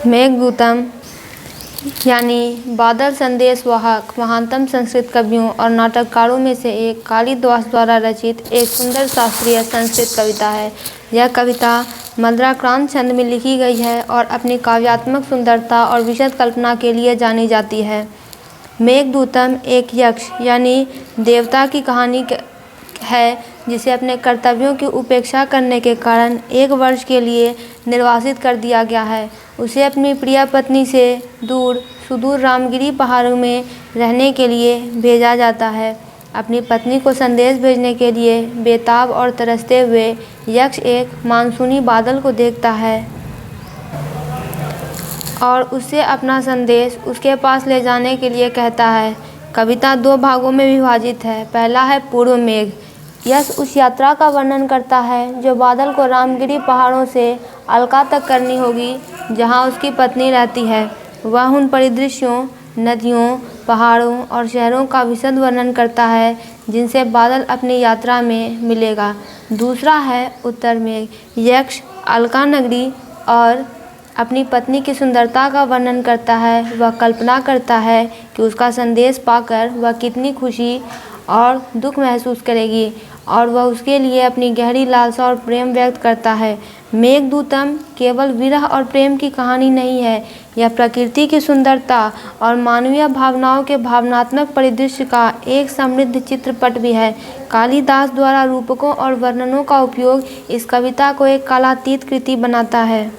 मेघदूतम यानी बादल संदेश वाहक महानतम संस्कृत कवियों और नाटककारों में से एक कालिदास द्वारा रचित एक सुंदर शास्त्रीय संस्कृत कविता है। यह कविता मद्राक्रांत छंद में लिखी गई है और अपनी काव्यात्मक सुंदरता और विशद कल्पना के लिए जानी जाती है। मेघदूतम एक यक्ष यानी देवता की कहानी है जिसे अपने कर्तव्यों की उपेक्षा करने के कारण 1 वर्ष के लिए निर्वासित कर दिया गया है। उसे अपनी प्रिय पत्नी से दूर सुदूर रामगिरी पहाड़ों में रहने के लिए भेजा जाता है। अपनी पत्नी को संदेश भेजने के लिए बेताब और तरसते हुए यक्ष एक मानसूनी बादल को देखता है और उससे अपना संदेश उसके पास ले जाने के लिए कहता है। कविता 2 भागों में विभाजित है। पहला है पूर्व मेघ। यह उस यात्रा का वर्णन करता है जो बादल को रामगिरी पहाड़ों से अलका तक करनी होगी जहां उसकी पत्नी रहती है। वह उन परिदृश्यों, नदियों, पहाड़ों और शहरों का विशद वर्णन करता है जिनसे बादल अपनी यात्रा में मिलेगा। दूसरा है उत्तर मेघ। यक्ष अलका नगरी और अपनी पत्नी की सुंदरता का वर्णन करता है। वह कल्पना करता है कि उसका संदेश पाकर वह कितनी खुशी और दुख महसूस करेगी और वह उसके लिए अपनी गहरी लालसा और प्रेम व्यक्त करता है। मेघदूतम केवल विरह और प्रेम की कहानी नहीं है, यह प्रकृति की सुंदरता और मानवीय भावनाओं के भावनात्मक परिदृश्य का एक समृद्ध चित्रपट भी है। कालिदास द्वारा रूपकों और वर्णनों का उपयोग इस कविता को एक कालातीत कृति बनाता है।